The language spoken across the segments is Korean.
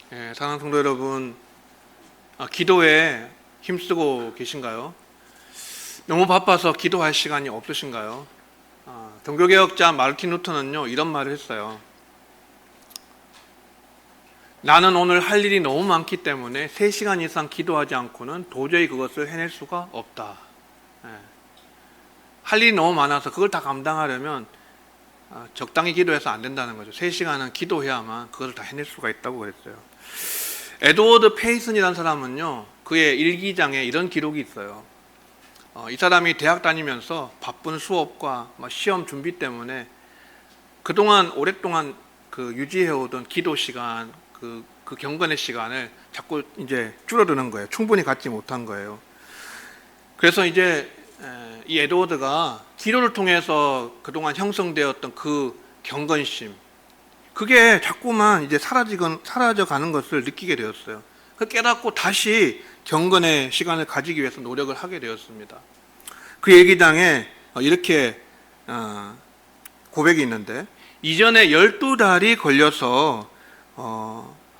사랑하는 성도 여러분, 기도에 힘쓰고 계신가요? 너무 바빠서 기도할 시간이 없으신가요? 종교개혁자 마르틴 루터는요, 이런 말을 했어요. 나는 오늘 할 일이 너무 많기 때문에 3시간 이상 기도하지 않고는 도저히 그것을 해낼 수가 없다. 할 일이 너무 많아서 그걸 다 감당하려면 적당히 기도해서 안 된다는 거죠. 3시간은 기도해야만 그것을 다 해낼 수가 있다고 그랬어요. 에드워드 페이슨이라는 사람은요, 그의 일기장에 이런 기록이 있어요. 이 사람이 대학 다니면서 바쁜 수업과 시험 준비 때문에 그동안 오랫동안 유지해오던 기도 시간, 그 경건의 시간을 자꾸 이제 줄어드는 거예요. 충분히 갖지 못한 거예요. 그래서 이제 이 에드워드가 기도를 통해서 그동안 형성되었던 그 경건심, 그게 자꾸만 이제 사라져가는 것을 느끼게 되었어요. 그 깨닫고 다시 경건의 시간을 가지기 위해서 노력을 하게 되었습니다. 그 일기장에 이렇게 고백이 있는데, 이전에 12달이 걸려서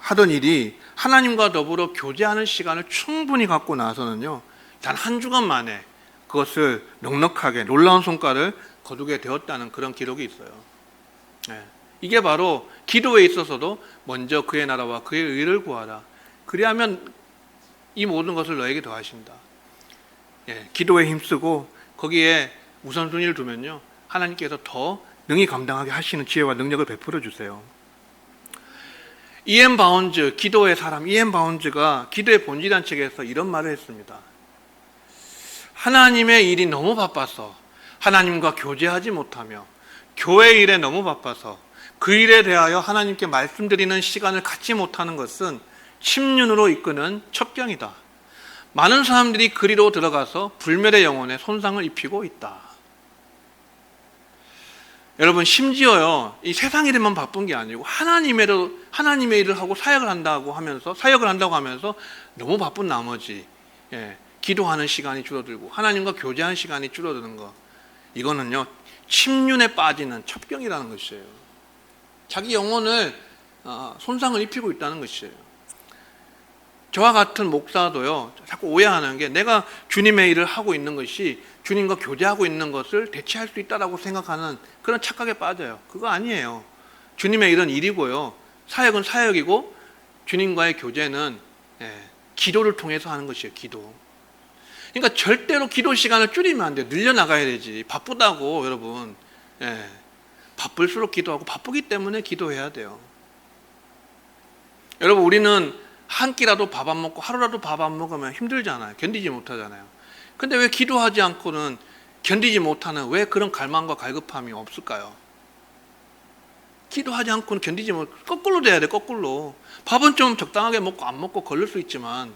하던 일이 하나님과 더불어 교제하는 시간을 충분히 갖고 나서는요, 단 한 주간 만에 그것을 넉넉하게 놀라운 성과를 거두게 되었다는 그런 기록이 있어요. 이게 바로 기도에 있어서도 먼저 그의 나라와 그의 의를 구하라. 그리하면 이 모든 것을 너에게 더하신다. 기도에 힘쓰고 거기에 우선순위를 두면요, 하나님께서 더 능히 감당하게 하시는 지혜와 능력을 베풀어 주세요. 이엠 바운즈, 기도의 사람 이엠 바운즈가 기도의 본질이라는 책에서 이런 말을 했습니다. 하나님의 일이 너무 바빠서 하나님과 교제하지 못하며 교회 일에 너무 바빠서 그 일에 대하여 하나님께 말씀드리는 시간을 갖지 못하는 것은 침륜으로 이끄는 첩경이다. 많은 사람들이 그리로 들어가서 불멸의 영혼에 손상을 입히고 있다. 여러분, 심지어요, 이 세상 일에만 바쁜 게 아니고 하나님의 일을 하고 사역을 한다고 하면서 너무 바쁜 나머지 기도하는 시간이 줄어들고 하나님과 교제하는 시간이 줄어드는 것, 이거는요 침륜에 빠지는 첩경이라는 것이에요. 자기 영혼을 손상을 입히고 있다는 것이에요. 저와 같은 목사도요, 자꾸 오해하는 게, 내가 주님의 일을 하고 있는 것이 주님과 교제하고 있는 것을 대체할 수 있다고 생각하는 그런 착각에 빠져요. 그거 아니에요. 주님의 일은 일이고요, 사역은 사역이고, 주님과의 교제는 기도를 통해서 하는 것이에요. 기도. 그러니까 절대로 기도 시간을 줄이면 안 돼요. 늘려나가야 되지. 바쁘다고 여러분. 바쁠수록 기도하고, 바쁘기 때문에 기도해야 돼요. 여러분, 우리는 한 끼라도 밥 안 먹고 하루라도 밥 안 먹으면 힘들잖아요. 견디지 못하잖아요. 근데 왜 기도하지 않고는 견디지 못하는 왜 그런 갈망과 갈급함이 없을까요? 기도하지 않고는 견디지 못, 거꾸로 돼야 돼. 거꾸로. 밥은 좀 적당하게 먹고 안 먹고 걸릴 수 있지만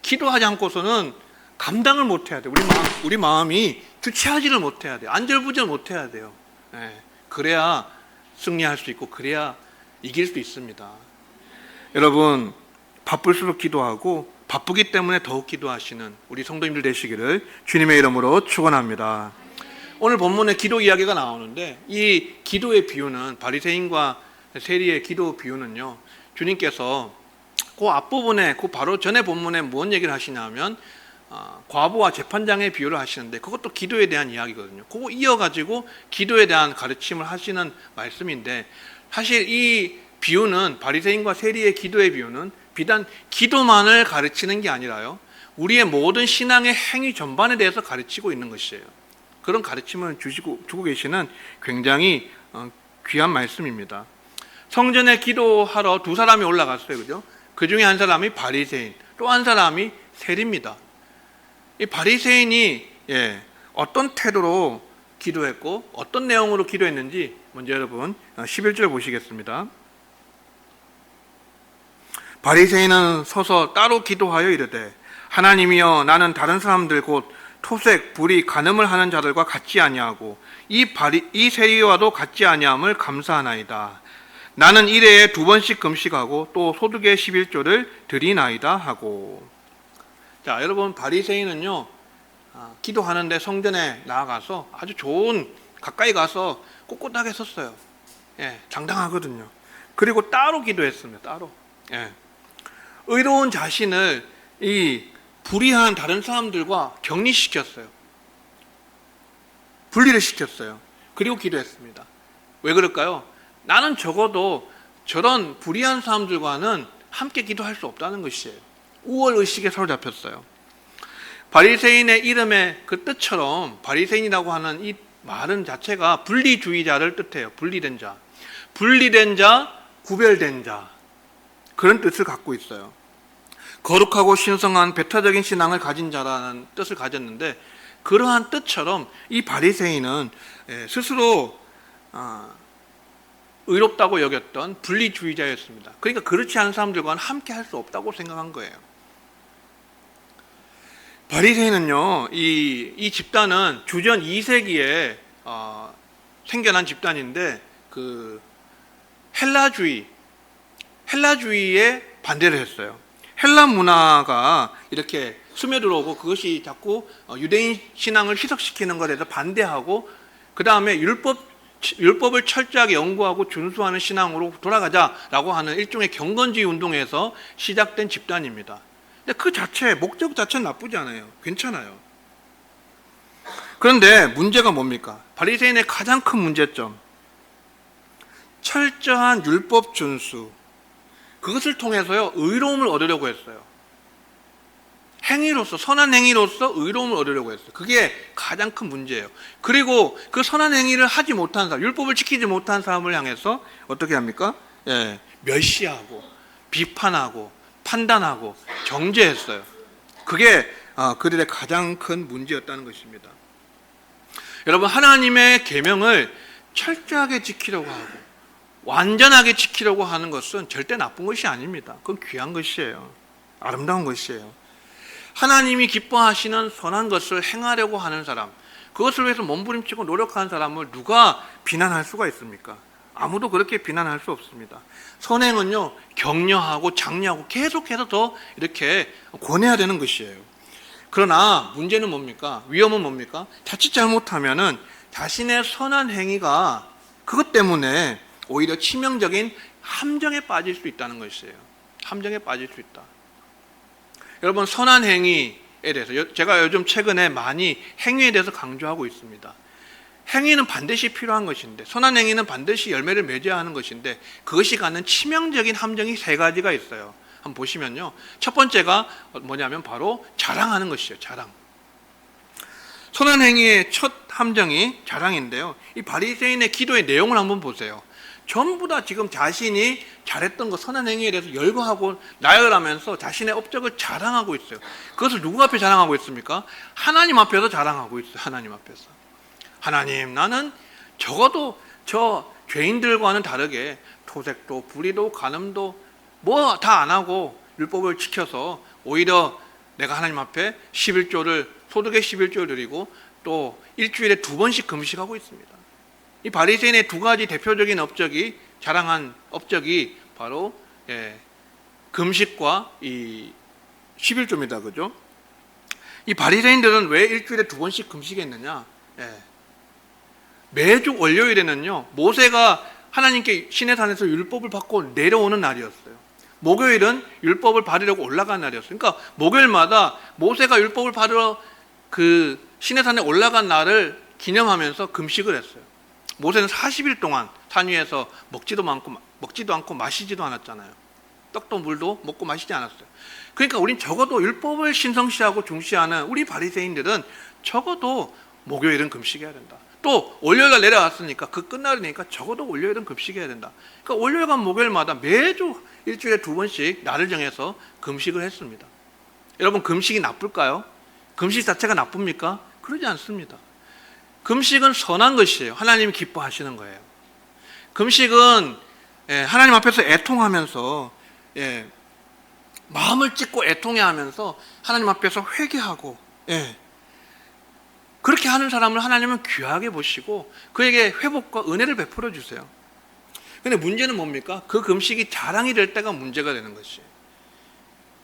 기도하지 않고서는 감당을 못해야 돼요. 우리 마음이 주체하지를 못해야 돼요. 안절부절 못해야 돼요. 그래야 승리할 수 있고, 그래야 이길 수 있습니다. 여러분, 바쁠수록 기도하고 바쁘기 때문에 더욱 기도하시는 우리 성도님들 되시기를 주님의 이름으로 축원합니다. 오늘 본문에 기도 이야기가 나오는데, 이 기도의 비유는, 바리새인과 세리의 기도 비유는요, 주님께서 그 앞부분에, 그 바로 전에 본문에 무슨 얘기를 하시냐면 과부와 재판장의 비유를 하시는데, 그것도 기도에 대한 이야기거든요. 그거 이어가지고 기도에 대한 가르침을 하시는 말씀인데, 사실 이 비유는, 바리새인과 세리의 기도의 비유는 비단 기도만을 가르치는 게 아니라요, 우리의 모든 신앙의 행위 전반에 대해서 가르치고 있는 것이에요. 그런 가르침을 주고 계시는 굉장히 귀한 말씀입니다. 성전에 기도하러 두 사람이 올라갔어요. 그죠? 그 중에 한 사람이 바리새인, 또 한 사람이 세리입니다. 이 바리새인이 어떤 태도로 기도했고 어떤 내용으로 기도했는지 먼저 여러분 11절 보시겠습니다. 바리새인은 서서 따로 기도하여 이르되, 하나님이여, 나는 다른 사람들 곧 토색, 불의, 간음을 하는 자들과 같지 아니하고 이 세리와도 같지 아니함을 감사하나이다. 나는 일회에 2번씩 금식하고 또 소득의 11조를 드리나이다 하고. 자, 여러분, 바리새인은요, 기도하는데 성전에 나아가서 아주 좋은, 가까이 가서 꼿꼿하게 섰어요. 장당하거든요. 그리고 따로 기도했습니다. 따로. 예. 의로운 자신을 이 불의한 다른 사람들과 격리시켰어요. 분리를 시켰어요. 그리고 기도했습니다. 왜 그럴까요? 나는 적어도 저런 불의한 사람들과는 함께 기도할 수 없다는 것이에요. 우월의식에 사로잡혔어요. 바리새인의 이름의 그 뜻처럼 바리새인이라고 하는 이 말은 자체가 분리주의자를 뜻해요. 분리된 자. 분리된 자, 구별된 자. 그런 뜻을 갖고 있어요. 거룩하고 신성한 배타적인 신앙을 가진 자라는 뜻을 가졌는데, 그러한 뜻처럼 이 바리새인은 스스로 의롭다고 여겼던 분리주의자였습니다. 그러니까 그렇지 않은 사람들과는 함께 할 수 없다고 생각한 거예요. 바리새인은요, 이 집단은 주전 2세기에 생겨난 집단인데, 그 헬라주의에 반대를 했어요. 헬라 문화가 이렇게 스며들어오고 그것이 자꾸 유대인 신앙을 희석시키는 것에 대해서 반대하고, 그 다음에 율법을 철저하게 연구하고 준수하는 신앙으로 돌아가자라고 하는 일종의 경건주의 운동에서 시작된 집단입니다. 근데 그 자체, 목적 자체는 나쁘지 않아요. 괜찮아요. 그런데 문제가 뭡니까? 바리새인의 가장 큰 문제점, 철저한 율법 준수, 그것을 통해서요 의로움을 얻으려고 했어요. 행위로서, 선한 행위로서 의로움을 얻으려고 했어요. 그게 가장 큰 문제예요. 그리고 그 선한 행위를 하지 못한 사람, 율법을 지키지 못한 사람을 향해서 어떻게 합니까? 멸시하고 비판하고 판단하고 정죄했어요. 그게 그들의 가장 큰 문제였다는 것입니다. 여러분, 하나님의 계명을 철저하게 지키려고 하고 완전하게 지키려고 하는 것은 절대 나쁜 것이 아닙니다. 그건 귀한 것이에요. 아름다운 것이에요. 하나님이 기뻐하시는 선한 것을 행하려고 하는 사람, 그것을 위해서 몸부림치고 노력하는 사람을 누가 비난할 수가 있습니까? 아무도 그렇게 비난할 수 없습니다. 선행은요, 격려하고 장려하고 계속해서 더 이렇게 권해야 되는 것이에요. 그러나 문제는 뭡니까? 위험은 뭡니까? 자칫 잘못하면은 자신의 선한 행위가 그것 때문에 오히려 치명적인 함정에 빠질 수 있다는 것이에요. 함정에 빠질 수 있다. 여러분, 선한 행위에 대해서 제가 요즘 최근에 많이 행위에 대해서 강조하고 있습니다. 행위는 반드시 필요한 것인데, 선한 행위는 반드시 열매를 맺어야 하는 것인데, 그것이 갖는 치명적인 함정이 세 가지가 있어요. 한번 보시면요, 첫 번째가 뭐냐면 바로 자랑하는 것이에요. 자랑. 선한 행위의 첫 함정이 자랑인데요, 이 바리새인의 기도의 내용을 한번 보세요. 전부 다 지금 자신이 잘했던 것, 선한 행위에 대해서 열거하고 나열하면서 자신의 업적을 자랑하고 있어요. 그것을 누구 앞에 자랑하고 있습니까? 하나님 앞에서 자랑하고 있어요. 하나님 앞에서. 하나님, 나는 적어도 저 죄인들과는 다르게 토색도 불의도 간음도 뭐 다 안 하고 율법을 지켜서 오히려 내가 하나님 앞에 11조를, 소득의 11조를 드리고 또 일주일에 2번씩 금식하고 있습니다. 이 바리새인의 두 가지 대표적인 업적이, 자랑한 업적이 바로 금식과 이 11조입니다. 그죠? 이 바리새인들은 왜 일주일에 2번씩 금식했느냐? 매주 월요일에는요, 모세가 하나님께 시내산에서 율법을 받고 내려오는 날이었어요. 목요일은 율법을 받으려고 올라간 날이었어요. 그러니까 목요일마다 모세가 율법을 받으러 그 시내산에 올라간 날을 기념하면서 금식을 했어요. 모세는 40일 동안 산 위에서 먹지도 않고 마시지도 않았잖아요. 떡도 물도 먹고 마시지 않았어요. 그러니까 우린 적어도 율법을 신성시하고 중시하는 우리 바리새인들은 적어도 목요일은 금식해야 된다. 또 월요일날 내려왔으니까 그 끝날이니까 적어도 월요일은 금식해야 된다. 그러니까 월요일과 목요일마다 매주 일주일에 2번씩 날을 정해서 금식을 했습니다. 여러분, 금식이 나쁠까요? 금식 자체가 나쁩니까? 그러지 않습니다. 금식은 선한 것이에요. 하나님이 기뻐하시는 거예요. 금식은 하나님 앞에서 애통하면서 마음을 찢고 애통해하면서 하나님 앞에서 회개하고 그렇게 하는 사람을 하나님은 귀하게 보시고 그에게 회복과 은혜를 베풀어 주세요. 그런데 문제는 뭡니까? 그 금식이 자랑이 될 때가 문제가 되는 것이에요.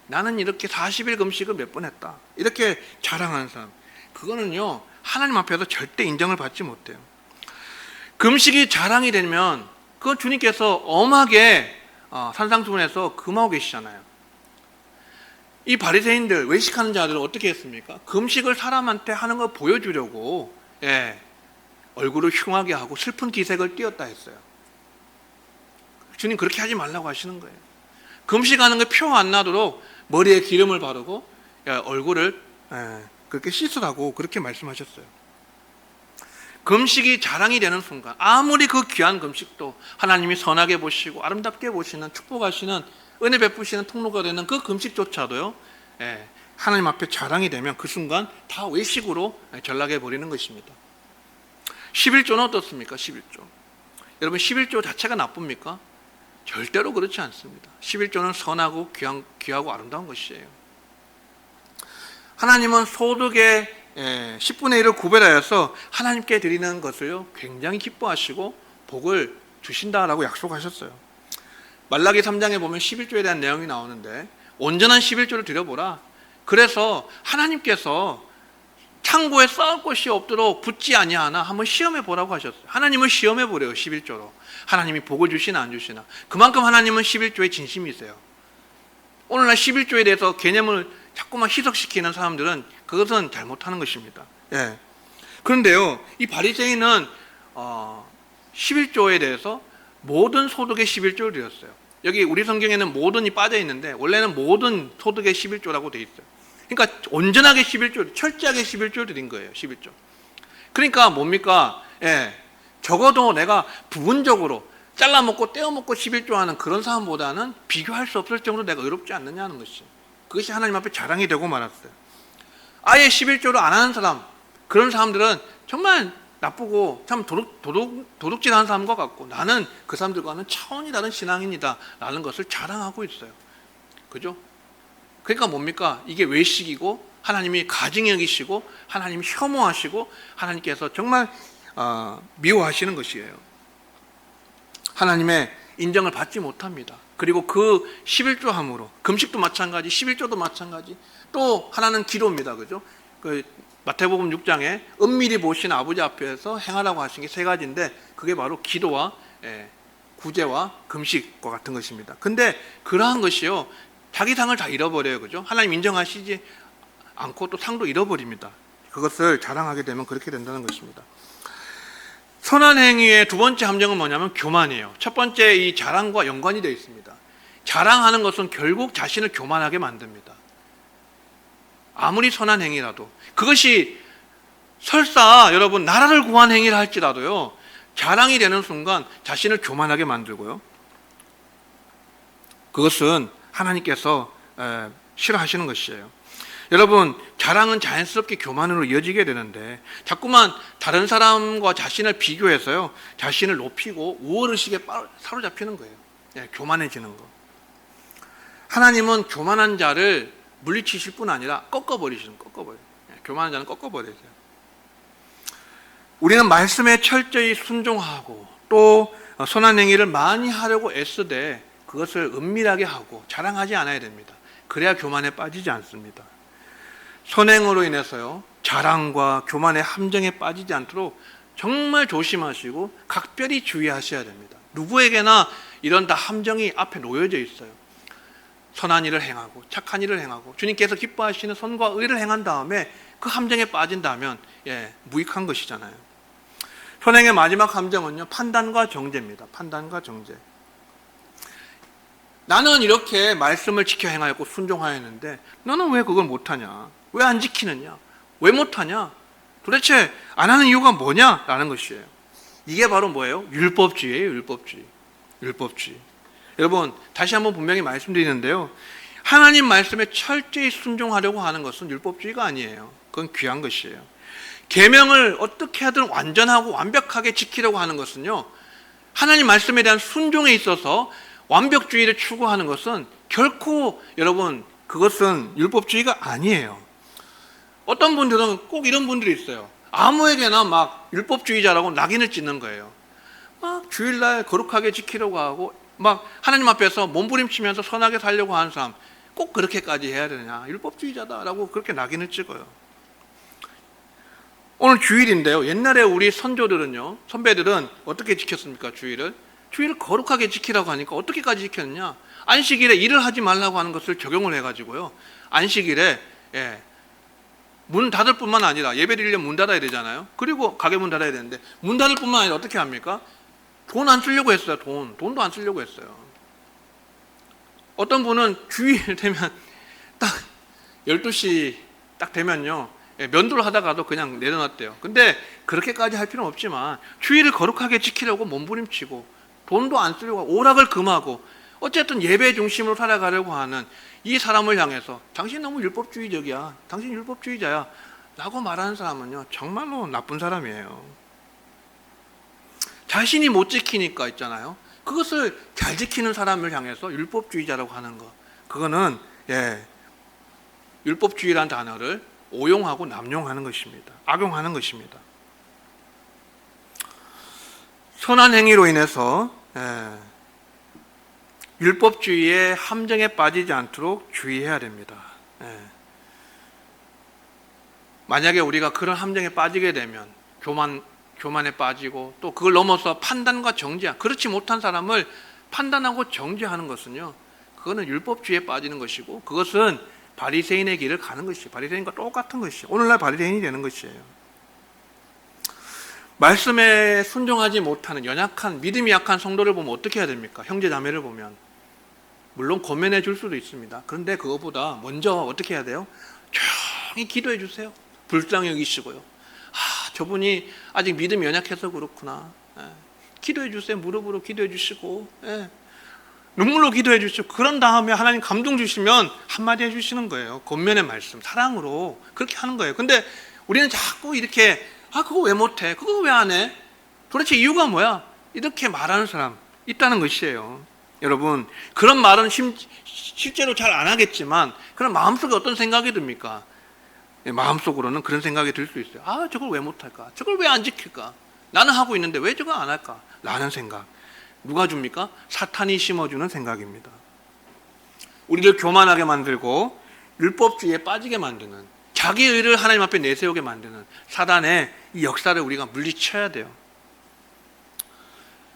나는 이렇게 40일 금식을 몇 번 했다, 이렇게 자랑하는 사람, 그거는요 하나님 앞에서 절대 인정을 받지 못해요. 금식이 자랑이 되면 그건 주님께서 엄하게 산상수훈에서 금하고 계시잖아요. 이 바리새인들, 외식하는 자들은 어떻게 했습니까? 금식을 사람한테 하는 걸 보여주려고 얼굴을 흉하게 하고 슬픈 기색을 띄었다 했어요. 주님 그렇게 하지 말라고 하시는 거예요. 금식하는 게 표 안 나도록 머리에 기름을 바르고 얼굴을 그렇게 씻으라고 그렇게 말씀하셨어요. 금식이 자랑이 되는 순간, 아무리 그 귀한 금식도 하나님이 선하게 보시고 아름답게 보시는, 축복하시는, 은혜 베푸시는 통로가 되는 그 금식조차도요, 하나님 앞에 자랑이 되면 그 순간 다 외식으로 전락해 버리는 것입니다. 11조는 어떻습니까? 11조. 여러분 11조 자체가 나쁩니까? 절대로 그렇지 않습니다. 11조는 선하고 귀하고 아름다운 것이에요. 하나님은 소득의 10분의 1을 구별하여서 하나님께 드리는 것을요 굉장히 기뻐하시고 복을 주신다라고 약속하셨어요. 말라기 3장에 보면 11조에 대한 내용이 나오는데 온전한 11조를 드려보라. 그래서 하나님께서 창고에 쌓을 것이 없도록 붙지 아니하나 한번 시험해 보라고 하셨어요. 하나님을 시험해 보래요. 11조로. 하나님이 복을 주시나 안 주시나. 그만큼 하나님은 11조에 진심이세요. 오늘날 11조에 대해서 개념을 자꾸만 희석시키는 사람들은 그것은 잘못하는 것입니다. 그런데요, 이 바리새인은 11조에 대해서 모든 소득의 11조를 드렸어요. 여기 우리 성경에는 모든이 빠져 있는데 원래는 모든 소득의 11조라고 되어 있어요. 그러니까 온전하게 11조, 철저하게 11조를 드린 거예요. 11조. 그러니까 뭡니까? 적어도 내가 부분적으로 잘라먹고 떼어먹고 11조 하는 그런 사람보다는 비교할 수 없을 정도로 내가 의롭지 않느냐는 것이, 그것이 하나님 앞에 자랑이 되고 말았어요. 아예 11조를 안 하는 사람, 그런 사람들은 정말 나쁘고 참 도둑질하는 사람과 같고 나는 그 사람들과는 차원이 다른 신앙인이다 라는 것을 자랑하고 있어요. 그죠? 그러니까 뭡니까? 이게 외식이고 하나님이 가증히 여기시고 하나님이 혐오하시고 하나님께서 정말 미워하시는 것이에요. 하나님의 인정을 받지 못합니다. 그리고 그 11조 함으로 금식도 마찬가지, 11조도 마찬가지, 또 하나는 기도입니다. 그죠? 그 마태복음 6장에 은밀히 보시는 아버지 앞에서 행하라고 하신 게 세 가지인데 그게 바로 기도와 구제와 금식과 같은 것입니다. 근데 그러한 것이요 자기 상을 다 잃어버려요. 그죠? 하나님 인정하시지 않고 또 상도 잃어버립니다. 그것을 자랑하게 되면 그렇게 된다는 것입니다. 선한 행위의 두 번째 함정은 뭐냐면 교만이에요. 첫 번째 이 자랑과 연관이 되어 있습니다. 자랑하는 것은 결국 자신을 교만하게 만듭니다. 아무리 선한 행위라도 그것이 설사 여러분 나라를 구한 행위를 할지라도요 자랑이 되는 순간 자신을 교만하게 만들고요, 그것은 하나님께서 싫어하시는 것이에요. 여러분 자랑은 자연스럽게 교만으로 이어지게 되는데 자꾸만 다른 사람과 자신을 비교해서요 자신을 높이고 우월의식에 사로잡히는 거예요. 교만해지는 거. 하나님은 교만한 자를 물리치실 뿐 아니라 꺾어버려요. 교만한 자는 꺾어버려요. 우리는 말씀에 철저히 순종하고 또 선한 행위를 많이 하려고 애쓰되 그것을 은밀하게 하고 자랑하지 않아야 됩니다. 그래야 교만에 빠지지 않습니다. 선행으로 인해서요 자랑과 교만의 함정에 빠지지 않도록 정말 조심하시고 각별히 주의하셔야 됩니다. 누구에게나 이런 다 함정이 앞에 놓여져 있어요. 선한 일을 행하고 착한 일을 행하고 주님께서 기뻐하시는 선과 의를 행한 다음에 그 함정에 빠진다면 무익한 것이잖아요. 선행의 마지막 함정은요 판단과 정죄입니다. 판단과 정죄. 나는 이렇게 말씀을 지켜 행하였고 순종하였는데 너는 왜 그걸 못하냐? 왜 안 지키느냐? 왜 못하냐? 도대체 안 하는 이유가 뭐냐? 라는 것이에요. 이게 바로 뭐예요? 율법주의예요. 율법주의. 여러분 다시 한번 분명히 말씀드리는데요, 하나님 말씀에 철저히 순종하려고 하는 것은 율법주의가 아니에요. 그건 귀한 것이에요. 계명을 어떻게 하든 완전하고 완벽하게 지키려고 하는 것은요 하나님 말씀에 대한 순종에 있어서 완벽주의를 추구하는 것은 결코 여러분 그것은 율법주의가 아니에요. 어떤 분들은 꼭 이런 분들이 있어요. 아무에게나 막 율법주의자라고 낙인을 찍는 거예요. 막 주일날 거룩하게 지키려고 하고 막 하나님 앞에서 몸부림치면서 선하게 살려고 하는 사람 꼭 그렇게까지 해야 되느냐, 율법주의자다라고 그렇게 낙인을 찍어요. 오늘 주일인데요, 옛날에 우리 선조들은요 선배들은 어떻게 지켰습니까? 주일을 주일을 거룩하게 지키라고 하니까 어떻게까지 지켰느냐? 안식일에 일을 하지 말라고 하는 것을 적용을 해가지고요. 안식일에 문 닫을 뿐만 아니라 예배 드리려면 문 닫아야 되잖아요. 그리고 가게 문 닫아야 되는데 문 닫을 뿐만 아니라 어떻게 합니까? 돈 안 쓰려고 했어요. 돈도 안 쓰려고 했어요. 어떤 분은 주일 되면 딱 12시 딱 되면요. 면도를 하다가도 그냥 내려놨대요. 근데 그렇게까지 할 필요는 없지만 주일을 거룩하게 지키려고 몸부림치고 돈도 안 쓰려고 오락을 금하고 어쨌든 예배 중심으로 살아가려고 하는 이 사람을 향해서 당신 너무 율법주의적이야. 당신 율법주의자야. 라고 말하는 사람은요. 정말로 나쁜 사람이에요. 자신이 못 지키니까 있잖아요. 그것을 잘 지키는 사람을 향해서 율법주의자라고 하는 거. 그거는 율법주의라는 단어를 오용하고 남용하는 것입니다. 악용하는 것입니다. 선한 행위로 인해서 율법주의의 함정에 빠지지 않도록 주의해야 됩니다. 만약에 우리가 그런 함정에 빠지게 되면 교만에 빠지고 또 그걸 넘어서 판단과 정죄, 그렇지 못한 사람을 판단하고 정죄하는 것은요, 그거는 율법주의에 빠지는 것이고 그것은 바리새인의 길을 가는 것이 바리새인과 똑같은 것이 오늘날 바리새인이 되는 것이에요. 말씀에 순종하지 못하는 연약한 믿음이 약한 성도를 보면 어떻게 해야 됩니까? 형제 자매를 보면 물론 권면해 줄 수도 있습니다. 그런데 그것보다 먼저 어떻게 해야 돼요? 조용히 기도해 주세요. 불쌍히 여기시고요. 저분이 아직 믿음이 연약해서 그렇구나. 기도해 주세요. 무릎으로 기도해 주시고 눈물로 기도해 주시고 그런 다음에 하나님 감동 주시면 한마디 해주시는 거예요. 권면의 말씀, 사랑으로 그렇게 하는 거예요. 근데 우리는 자꾸 이렇게 그거 왜 못해? 그거 왜 안 해? 도대체 이유가 뭐야? 이렇게 말하는 사람 있다는 것이에요. 여러분, 그런 말은 실제로 잘 안 하겠지만 그런 마음속에 어떤 생각이 듭니까? 마음속으로는 그런 생각이 들 수 있어요. 저걸 왜 못할까? 저걸 왜 안 지킬까? 나는 하고 있는데 왜 저걸 안 할까? 라는 생각. 누가 줍니까? 사탄이 심어주는 생각입니다. 우리를 교만하게 만들고 율법주의에 빠지게 만드는, 자기 의를 하나님 앞에 내세우게 만드는 사단의 이 역사를 우리가 물리쳐야 돼요.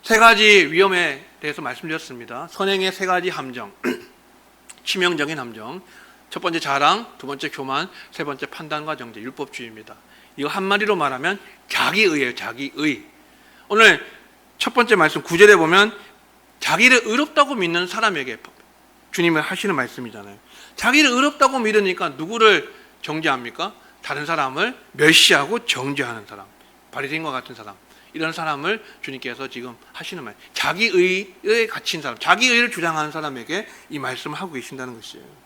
세 가지 위험에 대해서 말씀드렸습니다. 선행의 세 가지 함정, 치명적인 함정. 첫 번째 자랑, 두 번째 교만, 세 번째 판단과 정죄, 율법주의입니다. 이거 한마디로 말하면 자기의예요. 자기의. 오늘 첫 번째 말씀 9절에 보면 자기를 의롭다고 믿는 사람에게 주님이 하시는 말씀이잖아요. 자기를 의롭다고 믿으니까 누구를 정죄합니까? 다른 사람을 멸시하고 정죄하는 사람, 바리새인과 같은 사람, 이런 사람을 주님께서 지금 하시는 말, 자기의에 갇힌 사람, 자기의를 주장하는 사람에게 이 말씀을 하고 계신다는 것이에요.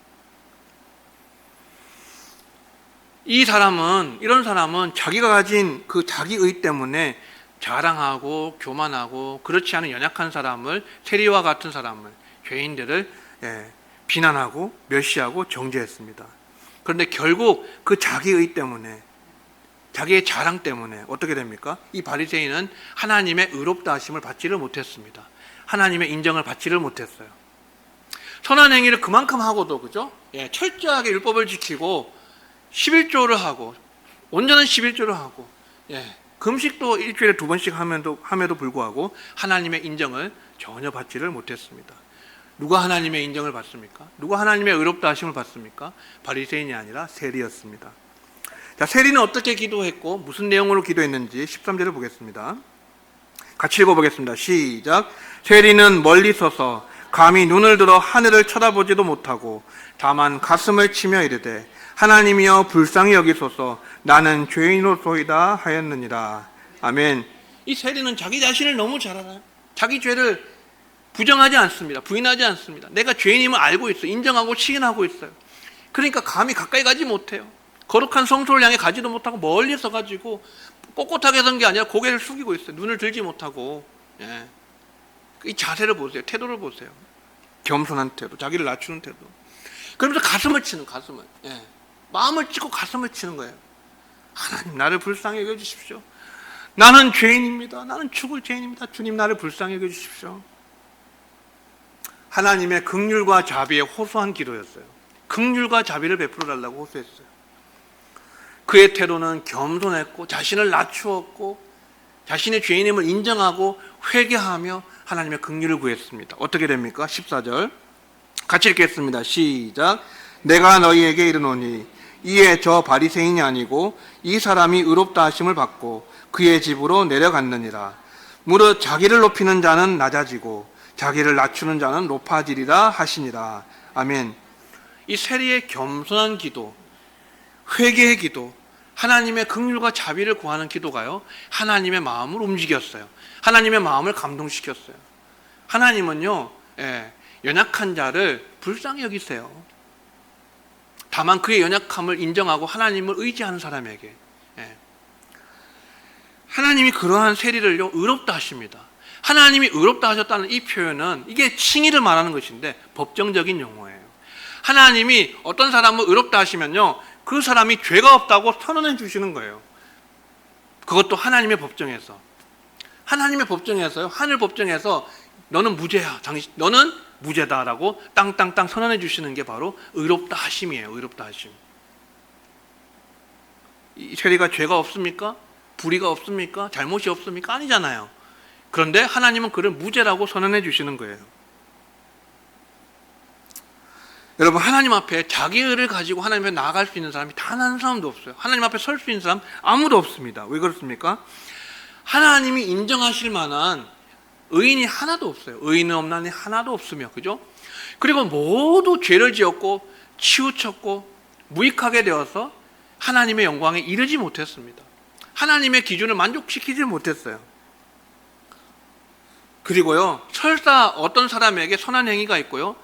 이런 사람은 자기가 가진 그 자기의 때문에 자랑하고 교만하고 그렇지 않은 연약한 사람을, 세리와 같은 사람을, 죄인들을 비난하고 멸시하고 정죄했습니다. 그런데 결국 그 자기의 때문에, 자기의 자랑 때문에 어떻게 됩니까? 이 바리새인은 하나님의 의롭다 하심을 받지를 못했습니다. 하나님의 인정을 받지를 못했어요. 선한 행위를 그만큼 하고도, 그죠? 철저하게 율법을 지키고 11조를 하고 온전한 11조를 하고 금식도 일주일에 2번씩 함에도 불구하고 하나님의 인정을 전혀 받지를 못했습니다. 누가 하나님의 인정을 받습니까? 누가 하나님의 의롭다 하심을 받습니까? 바리새인이 아니라 세리였습니다. 자, 세리는 어떻게 기도했고 무슨 내용으로 기도했는지 13절을 보겠습니다. 같이 읽어보겠습니다. 시작. 세리는 멀리 서서 감히 눈을 들어 하늘을 쳐다보지도 못하고 다만 가슴을 치며 이르되 하나님이여 불쌍히 여기소서 나는 죄인으로소이다 하였느니라. 아멘. 이 세리는 자기 자신을 너무 잘 알아요. 자기 죄를 부정하지 않습니다. 부인하지 않습니다. 내가 죄인임을 알고 있어요. 인정하고 시인하고 있어요. 그러니까 감히 가까이 가지 못해요. 거룩한 성소를 향해 가지도 못하고 멀리 서가지고 꼿꼿하게 선 게 아니라 고개를 숙이고 있어요. 눈을 들지 못하고. 이 자세를 보세요. 태도를 보세요. 겸손한 태도, 자기를 낮추는 태도. 그러면서 가슴을 치는, 가슴을. 마음을 찢고 가슴을 치는 거예요. 하나님, 나를 불쌍히 여겨주십시오. 나는 죄인입니다. 나는 죽을 죄인입니다. 주님, 나를 불쌍히 여겨주십시오. 하나님의 긍휼과 자비에 호소한 기도였어요. 긍휼과 자비를 베풀어 달라고 호소했어요. 그의 태도는 겸손했고 자신을 낮추었고 자신의 죄인임을 인정하고 회개하며 하나님의 긍휼을 구했습니다. 어떻게 됩니까? 14절 같이 읽겠습니다. 시작. 내가 너희에게 이르노니 이에 저 바리새인이 아니고 이 사람이 의롭다 하심을 받고 그의 집으로 내려갔느니라. 무릇 자기를 높이는 자는 낮아지고 자기를 낮추는 자는 높아지리라 하시니라. 아멘. 이 세리의 겸손한 기도, 회개의 기도, 하나님의 긍휼과 자비를 구하는 기도가요, 하나님의 마음을 움직였어요. 하나님의 마음을 감동시켰어요. 하나님은요, 연약한 자를 불쌍히 여기세요. 다만 그의 연약함을 인정하고 하나님을 의지하는 사람에게, 하나님이 그러한 세리를요, 의롭다 하십니다. 하나님이 의롭다 하셨다는 이 표현은 이게 칭의를 말하는 것인데 법정적인 용어예요. 하나님이 어떤 사람을 의롭다 하시면요, 그 사람이 죄가 없다고 선언해 주시는 거예요. 그것도 하나님의 법정에서. 하나님의 법정에서요, 하늘 법정에서 너는 무죄야, 너는 무죄다라고 땅땅땅 선언해 주시는 게 바로 의롭다 하심이에요. 의롭다 하심. 이 세리가 죄가 없습니까? 불의가 없습니까? 잘못이 없습니까? 아니잖아요. 그런데 하나님은 그를 무죄라고 선언해 주시는 거예요. 여러분, 하나님 앞에 자기 의를 가지고 하나님 앞에 나아갈 수 있는 사람이 단 한 사람도 없어요. 하나님 앞에 설 수 있는 사람 아무도 없습니다. 왜 그렇습니까? 하나님이 인정하실 만한 의인이 하나도 없어요. 의인은 없나니 하나도 없으며, 그죠? 그리고 모두 죄를 지었고 치우쳤고 무익하게 되어서 하나님의 영광에 이르지 못했습니다. 하나님의 기준을 만족시키지 못했어요. 그리고요, 설사 어떤 사람에게 선한 행위가 있고요,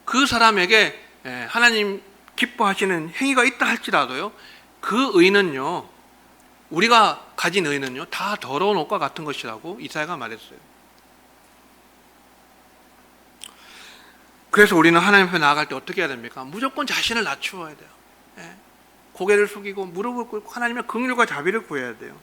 그 사람에게 하나님 기뻐하시는 행위가 있다 할지라도요, 그 의는요, 우리가 가진 의는요, 다 더러운 옷과 같은 것이라고 이사야가 말했어요. 그래서 우리는 하나님 앞에 나아갈 때 어떻게 해야 됩니까? 무조건 자신을 낮추어야 돼요. 고개를 숙이고 무릎을 꿇고 하나님의 긍휼과 자비를 구해야 돼요.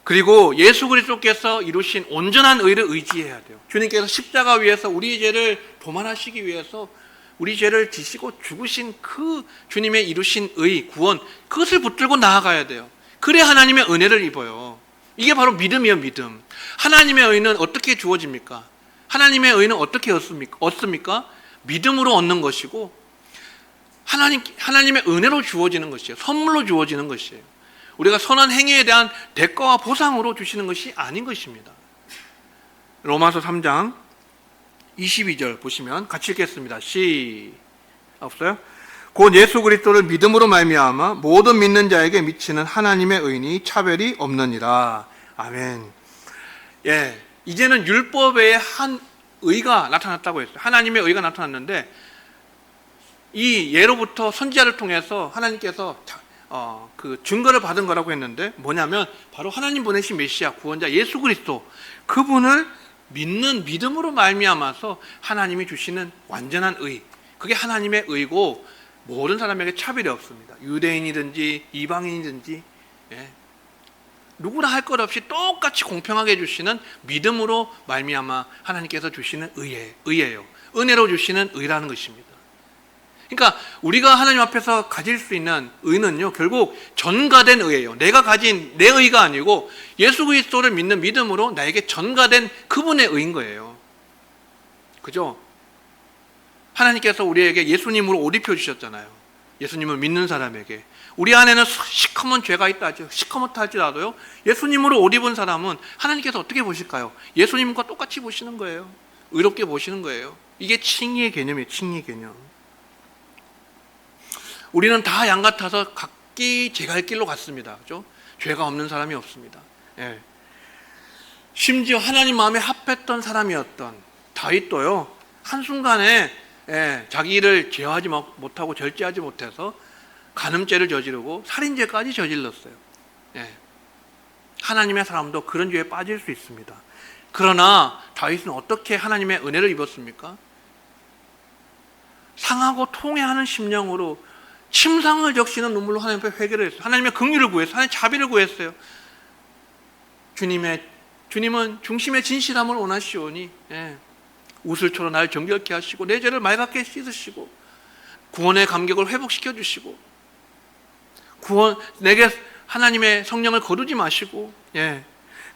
그리고 예수 그리스도께서 이루신 온전한 의를 의지해야 돼요. 주님께서 십자가 위에서 우리 죄를 도말하시기 위해서 우리 죄를 지시고 죽으신 그 주님의 이루신 의, 구원, 그것을 붙들고 나아가야 돼요. 그래야 하나님의 은혜를 입어요. 이게 바로 믿음이에요. 믿음. 하나님의 의는 어떻게 주어집니까? 하나님의 의는 어떻게 얻습니까? 믿음으로 얻는 것이고 하나님의 은혜로 주어지는 것이에요. 선물로 주어지는 것이에요. 우리가 선한 행위에 대한 대가와 보상으로 주시는 것이 아닌 것입니다. 로마서 3장 22절 보시면 같이 읽겠습니다. 없어요? 곧 예수 그리스도를 믿음으로 말미암아 모든 믿는 자에게 미치는 하나님의 의니 차별이 없느니라. 아멘. 이제는 율법 외에 한 의가 나타났다고 했어요. 하나님의 의가 나타났는데 이 예로부터 선지자를 통해서 하나님께서 그 증거를 받은 거라고 했는데 뭐냐면 바로 하나님 보내신 메시아 구원자 예수 그리스도, 그분을 믿는 믿음으로 말미암아서 하나님이 주시는 완전한 의, 그게 하나님의 의고 모든 사람에게 차별이 없습니다. 유대인이든지 이방인이든지 누구나 할 것 없이 똑같이 공평하게 주시는 믿음으로 말미암아 하나님께서 주시는 의예요. 은혜로 주시는 의라는 것입니다. 그러니까 우리가 하나님 앞에서 가질 수 있는 의는요, 결국 전가된 의예요. 내가 가진 내 의가 아니고 예수 그리스도를 믿는 믿음으로 나에게 전가된 그분의 의인 거예요. 그죠? 하나님께서 우리에게 예수님으로 옷 입혀주셨잖아요. 예수님을 믿는 사람에게. 우리 안에는 시커먼 죄가 있다, 시커멓다 할지라도요, 예수님으로 옷 입은 사람은 하나님께서 어떻게 보실까요? 예수님과 똑같이 보시는 거예요. 의롭게 보시는 거예요. 이게 칭의의 개념이에요. 칭의의 개념. 우리는 다 양 같아서 각기 제 갈 길로 갔습니다. 그죠? 죄가 없는 사람이 없습니다. 심지어 하나님 마음에 합했던 사람이었던 다윗도요, 한순간에 자기를 제어하지 못하고 절제하지 못해서 간음죄를 저지르고 살인죄까지 저질렀어요. 하나님의 사람도 그런 죄에 빠질 수 있습니다. 그러나 다윗은 어떻게 하나님의 은혜를 입었습니까? 상하고 통회하는 심령으로 침상을 적시는 눈물로 하나님 앞에 회개를 했어요. 하나님의 긍휼을 구했어요. 하나님의 자비를 구했어요. 주님은 중심의 진실함을 원하시오니 우슬초로 날 정결케 하시고 내 죄를 맑게 씻으시고 구원의 감격을 회복시켜 주시고 내게 하나님의 성령을 거두지 마시고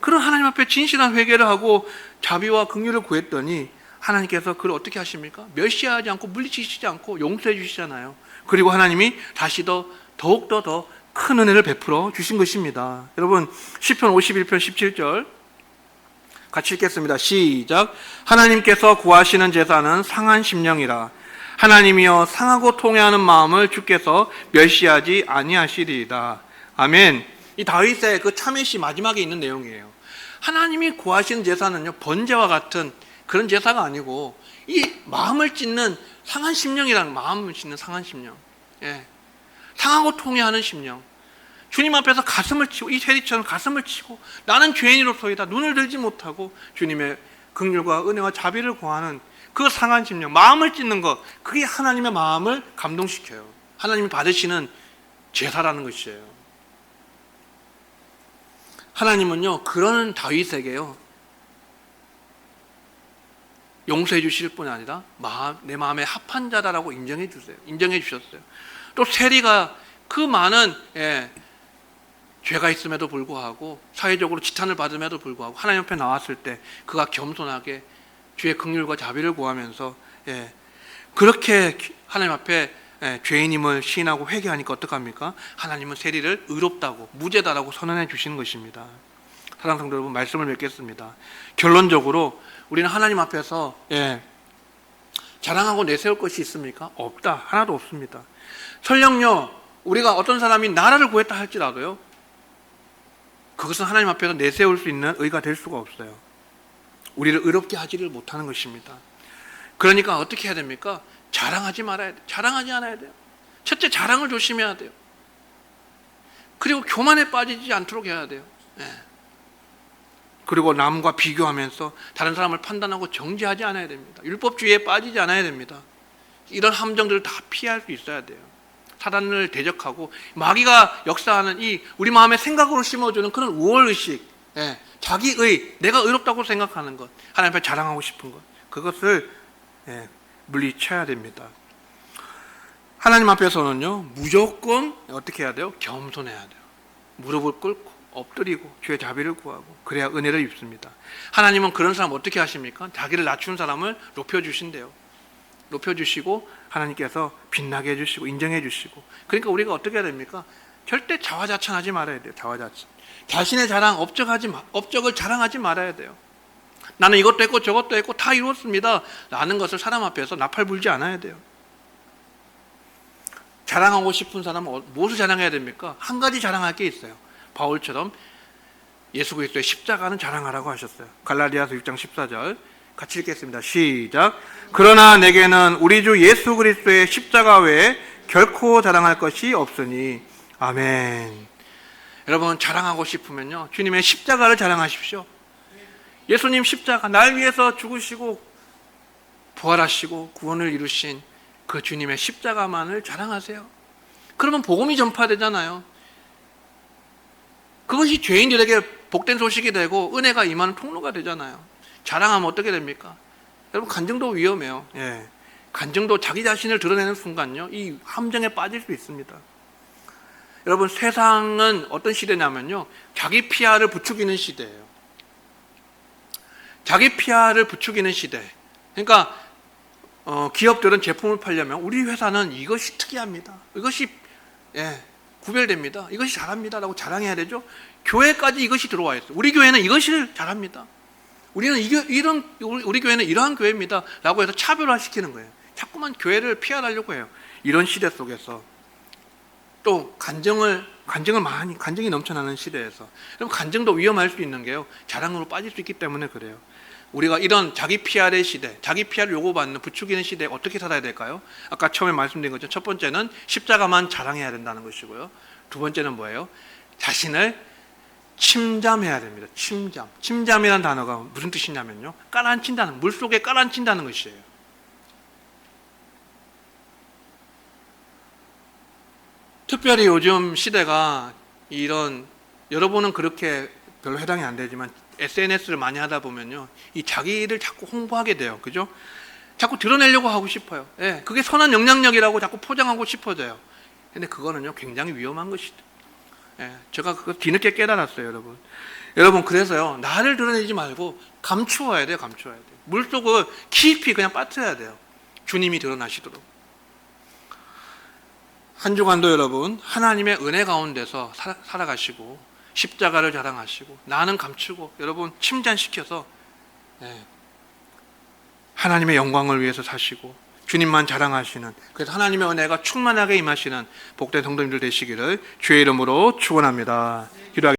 그런 하나님 앞에 진실한 회개를 하고 자비와 긍휼을 구했더니 하나님께서 그를 어떻게 하십니까? 멸시하지 않고 물리치시지 않고 용서해 주시잖아요. 그리고 하나님이 다시 더욱더 더 큰 은혜를 베풀어 주신 것입니다. 여러분 시편 51편 17절 같이 읽겠습니다. 시작. 하나님께서 구하시는 제사는 상한 심령이라. 하나님이여 상하고 통회하는 마음을 주께서 멸시하지 아니하시리이다. 아멘. 이 다윗의 그 참회시 마지막에 있는 내용이에요. 하나님이 구하시는 제사는요, 번제와 같은 그런 제사가 아니고 이 마음을 찢는 상한 심령이라는, 마음을 찢는 상한 심령, 상하고 통회하는 심령, 주님 앞에서 가슴을 치고, 이 세리처럼 가슴을 치고 나는 죄인으로서이다 눈을 들지 못하고 주님의 긍휼과 은혜와 자비를 구하는 그 상한 심령, 마음을 찢는 것, 그게 하나님의 마음을 감동시켜요. 하나님이 받으시는 제사라는 것이에요. 하나님은요, 그런 다윗에게요, 용서해 주실 뿐 아니라 내 마음에 합한 자다라고 인정해 주셨어요. 또 세리가 그 많은 죄가 있음에도 불구하고, 사회적으로 지탄을 받음에도 불구하고 하나님 앞에 나왔을 때 그가 겸손하게 주의 긍휼과 자비를 구하면서 그렇게 하나님 앞에 죄인임을 시인하고 회개하니까 어떡합니까? 하나님은 세리를 의롭다고, 무죄다라고 선언해 주시는 것입니다. 사랑하는 성도 여러분, 말씀을 맺겠습니다. 결론적으로 우리는 하나님 앞에서 자랑하고 내세울 것이 있습니까? 없다. 하나도 없습니다. 설령요, 우리가 어떤 사람이 나라를 구했다 할지라도요, 그것은 하나님 앞에서 내세울 수 있는 의가 될 수가 없어요. 우리를 의롭게 하지를 못하는 것입니다. 그러니까 어떻게 해야 됩니까? 자랑하지 말아야 돼요. 자랑하지 않아야 돼요. 첫째, 자랑을 조심해야 돼요. 그리고 교만에 빠지지 않도록 해야 돼요. 그리고 남과 비교하면서 다른 사람을 판단하고 정죄하지 않아야 됩니다. 율법주의에 빠지지 않아야 됩니다. 이런 함정들을 다 피할 수 있어야 돼요. 사단을 대적하고 마귀가 역사하는 이 우리 마음에 생각으로 심어주는 그런 우월의식, 자기의, 내가 의롭다고 생각하는 것, 하나님 앞에 자랑하고 싶은 것, 그것을 물리쳐야 됩니다. 하나님 앞에서는요, 무조건 어떻게 해야 돼요? 겸손해야 돼요. 무릎을 꿇고 엎드리고 주의 자비를 구하고, 그래야 은혜를 입습니다. 하나님은 그런 사람 어떻게 하십니까? 자기를 낮춘 사람을 높여주신대요. 높여주시고 하나님께서 빛나게 해주시고 인정해 주시고. 그러니까 우리가 어떻게 해야 됩니까? 절대 자화자찬하지 말아야 돼요. 자화자찬. 자신의 자랑, 업적을 자랑하지 말아야 돼요. 나는 이것도 했고 저것도 했고 다 이루었습니다 라는 것을 사람 앞에서 나팔 불지 않아야 돼요. 자랑하고 싶은 사람은 무엇을 자랑해야 됩니까? 한 가지 자랑할 게 있어요. 바울처럼 예수 그리스도의 십자가는 자랑하라고 하셨어요. 갈라디아서 6장 14절 같이 읽겠습니다. 시작. 그러나 내게는 우리 주 예수 그리스도의 십자가 외에 결코 자랑할 것이 없으니. 아멘. 여러분, 자랑하고 싶으면요, 주님의 십자가를 자랑하십시오. 예수님 십자가, 날 위해서 죽으시고 부활하시고 구원을 이루신 그 주님의 십자가만을 자랑하세요. 그러면 복음이 전파되잖아요. 그것이 죄인들에게 복된 소식이 되고 은혜가 임하는 통로가 되잖아요. 자랑하면 어떻게 됩니까? 여러분, 간증도 위험해요. 간증도 자기 자신을 드러내는 순간요, 이 함정에 빠질 수 있습니다. 여러분, 세상은 어떤 시대냐면요, 자기 PR을 부추기는 시대예요. 자기 PR을 부추기는 시대. 그러니까 기업들은 제품을 팔려면 우리 회사는 이것이 특이합니다, 이것이 구별됩니다, 이것이 잘합니다 라고 자랑해야 되죠. 교회까지 이것이 들어와 있어요. 우리 교회는 이것을 잘합니다, 우리 교회는 이러한 교회입니다 라고 해서 차별화시키는 거예요. 자꾸만 교회를 PR하려고 해요. 이런 시대 속에서 또 간증이 넘쳐나는 시대에서, 그럼 간증도 위험할 수 있는 게요, 자랑으로 빠질 수 있기 때문에 그래요. 우리가 이런 자기 PR의 시대, 자기 PR을 요구받는 부추기는 시대에 어떻게 살아야 될까요? 아까 처음에 말씀드린 것처럼 첫 번째는 십자가만 자랑해야 된다는 것이고요. 두 번째는 뭐예요? 자신을 침잠해야 됩니다. 침잠이라는 단어가 무슨 뜻이냐면요, 깔아앉힌다는, 물속에 깔아앉힌다는 것이에요. 특별히 요즘 시대가 여러분은 그렇게 별로 해당이 안 되지만 SNS를 많이 하다 보면요, 이 자기를 자꾸 홍보하게 돼요. 그죠? 자꾸 드러내려고 하고 싶어요. 그게 선한 영향력이라고 자꾸 포장하고 싶어져요. 근데 그거는요, 굉장히 위험한 것이죠. 제가 그거 뒤늦게 깨달았어요, 여러분. 여러분, 그래서요, 나를 드러내지 말고 감추어야 돼요, 감추어야 돼요. 물속을 깊이 그냥 빠뜨려야 돼요. 주님이 드러나시도록. 한 주간도 여러분, 하나님의 은혜 가운데서 살아가시고, 십자가를 자랑하시고, 나는 감추고, 여러분, 침잠시켜서, 하나님의 영광을 위해서 사시고, 주님만 자랑하시는, 그래서 하나님의 은혜가 충만하게 임하시는 복된 성도님들 되시기를 주의 이름으로 축원합니다. 기도하겠습니다.